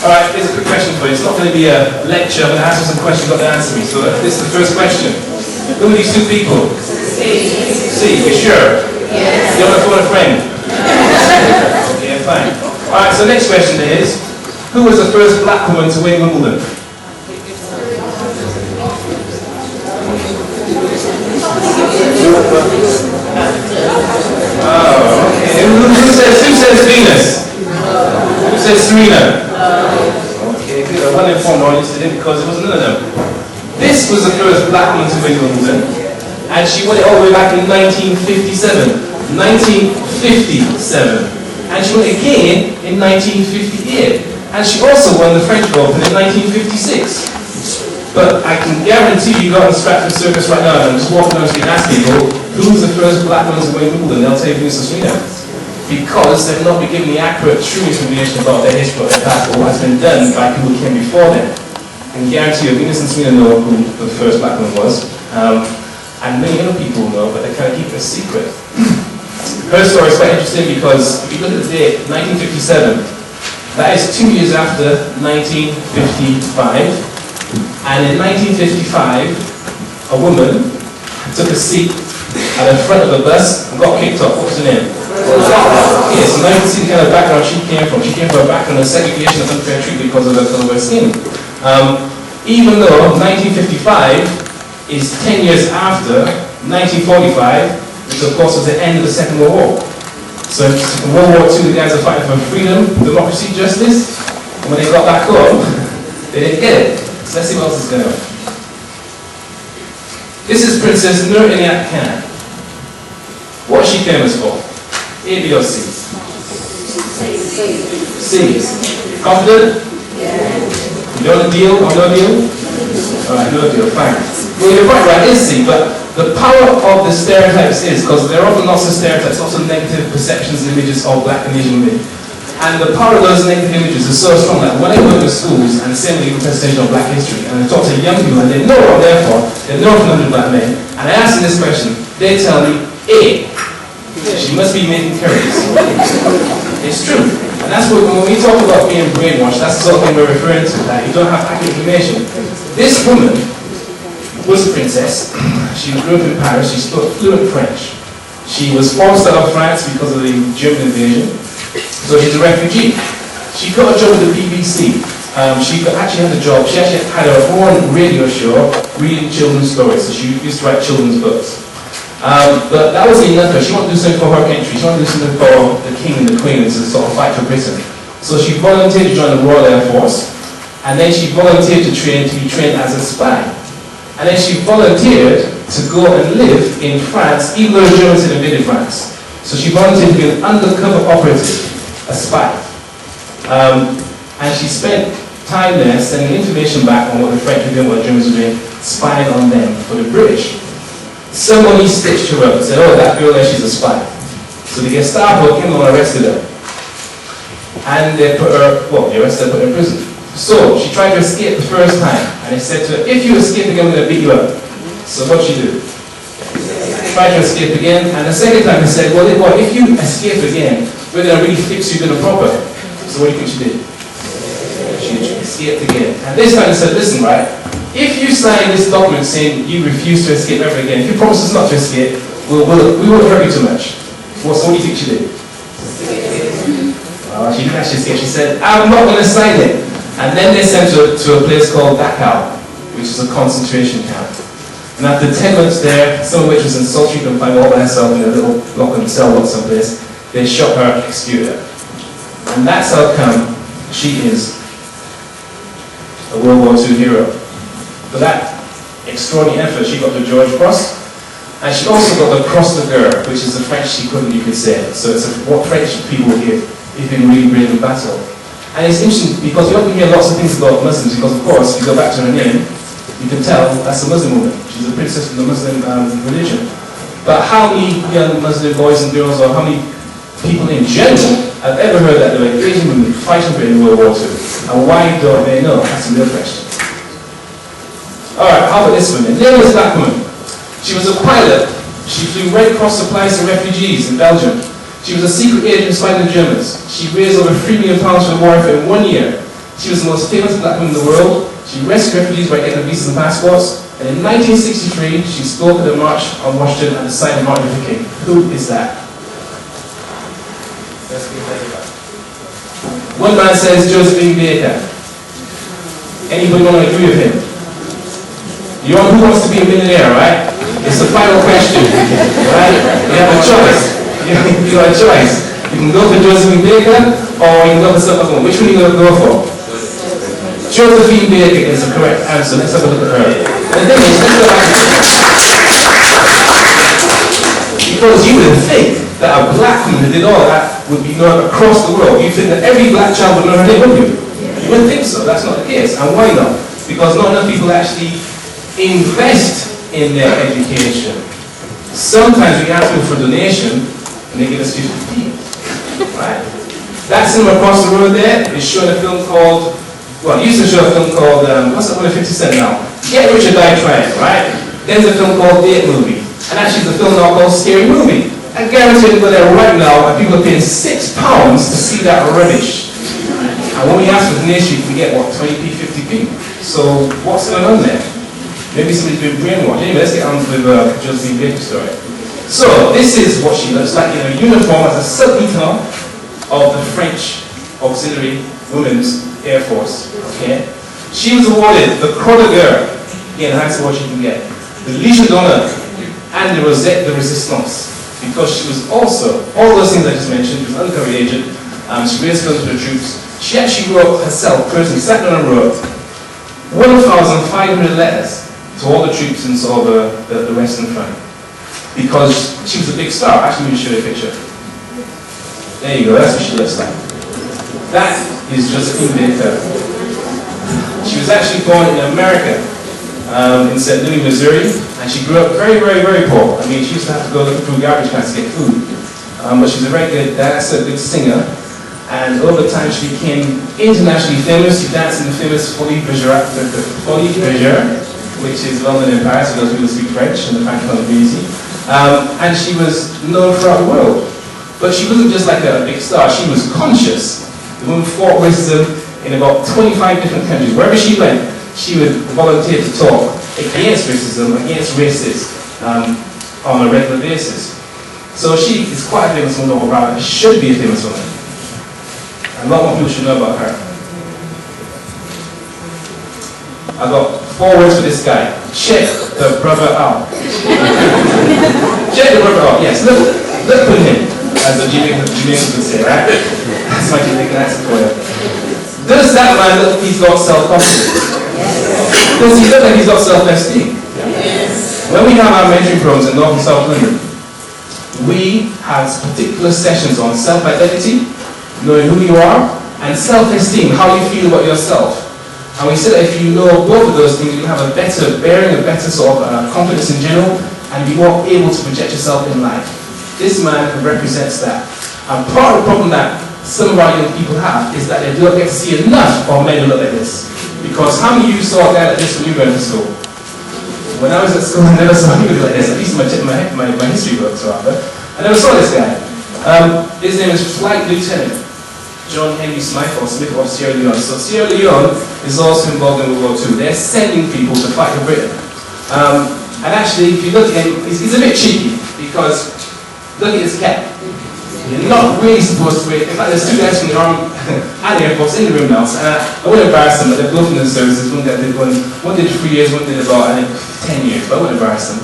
Alright, here's a quick question for you. It's not going to be a lecture, I'm going to ask you some questions, you've got to answer me. So this is the first question. Who are these two people? C, you sure? Yes. You want to phone a friend? Okay, fine. Alright, so next question is, who was the first black woman to win Wimbledon? Oh, okay. Who says Venus? Who says Serena? Okay, good. I wasn't informed audience today because it wasn't none of them. This was the first black woman to win Wimbledon, and she won it all the way back in 1957. 1957. And she won it again in 1958. And she also won the French Open in 1956. But I can guarantee you go on Stratford Circus right now and just walk down the street and ask people, who's the first black woman to win Wimbledon? They'll tell you Venus and Serena. Because they've not been given the accurate, true information about their history or their past or what has been done by people who came before them. I can guarantee you Venus and Serena know who the first black woman was. And many other people know, but they kind of keep it a secret. Her story is quite interesting because if you look at the date, 1957, that is 2 years after 1955. And in 1955, a woman took a seat at the front of the bus and got kicked off. What was her name? Yeah, so now you can see the kind of background she came from. She came from a background of segregation and unfair treatment because of the color of her skin. Even though 1955 is 10 years after 1945, which of course was the end of the Second World War. So in World War II, the guys were fighting for freedom, democracy, justice, and when they got back home, they didn't get it. So let's see what else is going on. This is Princess Nur Inayat Khan. What is she famous for? A, B, or C? C. Confident? You know the deal or no deal? Alright, no deal, fine. Well, you're quite right, it's C, but the power of the stereotypes is, because there are often lots of stereotypes, lots of negative perceptions and images of black and Asian women. And the power of those negative images is so strong that when I go to schools and send me a presentation on black history, and I talk to young people and they know what I'm there for, they know from 100 black men, and I ask them this question, they tell me, A, she must be making curries. It's true. And that's what, when we talk about being brainwashed, that's the sort of thing we're referring to, that you don't have accurate information. This woman was a princess. She grew up in Paris. She spoke fluent French. She was forced out of France because of the German invasion. So she's a refugee. She got a job with the BBC. She actually had a job. She actually had her own radio show reading children's stories. So she used to write children's books. But that wasn't enough. She wanted to do something for her country. She wanted to do something for the king and the queen to sort of fight for Britain. So she volunteered to join the Royal Air Force. And then she volunteered to be trained as a spy. And then she volunteered to go and live in France, even though the Germans had invaded France. So she volunteered to be an undercover operative, a spy. And she spent time there sending information back on what the French were doing, what the Germans were doing, spying on them for the British. Somebody stitched her up and said, oh, that girl there, she's a spy. So the Gestapo came along and arrested her. And they put her, well, they arrested her, put her in prison. So she tried to escape the first time. And they said to her, if you escape again, we're going to beat you up. So what did she do? Tried to escape again. And the second time they said, well, if you escape again, we're going to really fix you good and proper. So what do you think she did? She escaped again. And this time they said, listen, right, if you sign this document saying you refuse to escape ever again, if you promise us not to escape, we won't hurt you too much. So what do you think she did? She didn't actually escape. She said, I'm not going to sign it. And then they sent her to a place called Dachau, which is a concentration camp. And after 10 months there, some of which was in sultry confinement all by herself in a little lock and cell or someplace, they shot her, executed her. And that's how come she is a World War II hero. For that extraordinary effort, she got the George Cross, and she also got the Cross de Guerre, which is the French equivalent, you could say. So it's what French people give if you've been really brave in battle. And it's interesting because you often hear lots of things about Muslims, because of course, if you go back to her name, you can tell that's a Muslim woman. She's a princess from the Muslim religion. But how many young Muslim boys and girls, or how many people in general, have ever heard that there were Asian women fighting in World War II? And why don't they know? That's a real question. Alright, how about this woman? Nameless black woman. She was a pilot. She flew Red Cross supplies to refugees in Belgium. She was a secret agent spying on the Germans. She raised over £3 million for the war effort in 1 year. She was the most famous black woman in the world. She rescued refugees by getting visas and passports. And in 1963, she spoke at the March on Washington and the sign of Martin Luther King. Who is that? One man says Josephine Baker. Anybody want to agree with him? You know who wants to be a millionaire, right? It's the final question, right? You have a choice. You have a choice. You can go for Josephine Baker or you can go for some other one. Which one are you going to go for? Josephine Baker is the correct answer. Let's have a look at her. And the thing is, let's go back. Because you would think that a black woman who did all that would be known across the world. You think that every black child would know her name, wouldn't you? You wouldn't think so. That's not the case. And why not? Because not enough people actually invest in their education. Sometimes we ask people for a donation and they give us 50p. Right? That cinema across the road there is showing a film called, well, it used to show a film called, what's that one, 50 Cent now? Get Rich or Die Trying, right? Then there's a film called Date Movie. And actually there's a film now called Scary Movie. I guarantee you go there right now and people are paying £6 to see that rubbish. And when we ask for donation, we get what, 20p, 50p? So what's going on there? Maybe somebody's been brainwashed. Anyway, let's get on with Josephine Baker's story. So this is what she looks like in a uniform as a sub-lieutenant of the French Auxiliary Women's Air Force. Okay? She was awarded the Croix de Guerre, again, that's what you can get, the Légion d'Honneur, and the Rosette de Resistance, because she was also, all those things I just mentioned, she was an undercover agent, she raised funds for the troops. She actually wrote herself, personally, sat down and wrote 1,500 letters to all the troops in sort of the Western Front, because she was a big star. Actually, let me show you a picture. There you go, that's what she looks like. That is Josephine Baker. She was actually born in America, in St. Louis, Missouri, and she grew up very, very, very poor. I mean, she used to have to go looking through garbage cans to get food. But she was a very good dancer, a good singer, and over time she became internationally famous. She danced in the famous Folie Bergère, which is London in Paris, for those people who speak French and the Francophone community. And she was known throughout the world. But she wasn't just like a big star, she was conscious. The woman fought racism in about 25 different countries. Wherever she went, she would volunteer to talk against racism, against racists, on a regular basis. So she is quite a famous woman all around. She should be a famous woman. A lot more people should know about her. I've got 4 words for this guy. Check the brother out. Check the brother out, yes. Look at him, as the Jamaicans would say, right? That's my Jamaican accent for you. Does that man look like he's got self-confidence? Does he look like he's got self-esteem? Yes. When we have our mentoring programs in North and South London, we have particular sessions on self-identity, knowing who you are, and self-esteem, how you feel about yourself. And we said that if you know both of those things, you'll have a better bearing, a better sort of confidence in general, and be more able to project yourself in life. This man represents that. And part of the problem that some of our young people have is that they don't get to see enough of men who look like this. Because how many of you saw a guy like this when you were in school? When I was at school, I never saw anybody like this, at least in my history books, rather. I never saw this guy. His name is Flight Lieutenant John Henry Smith of Sierra Leone. So Sierra Leone is also involved in World War II. They're sending people to fight for Britain. And actually, if you look at him, he's a bit cheeky, because look at his cap. You're not really supposed to wear. In fact, there's 2 guys from the Army and the Air Force in the room now. So I wouldn't embarrass them, but they're both in the services. One did 3 years, one did about, I think, 10 years, but I wouldn't embarrass them.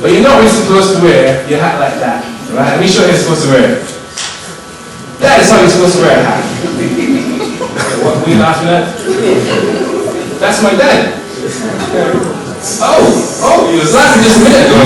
But you're not really supposed to wear your hat like that, right? Let me show you how you're supposed to wear it. That is how you're supposed to wear a hat. What were you laughing at? That's my dad. Oh, you was laughing just a minute ago.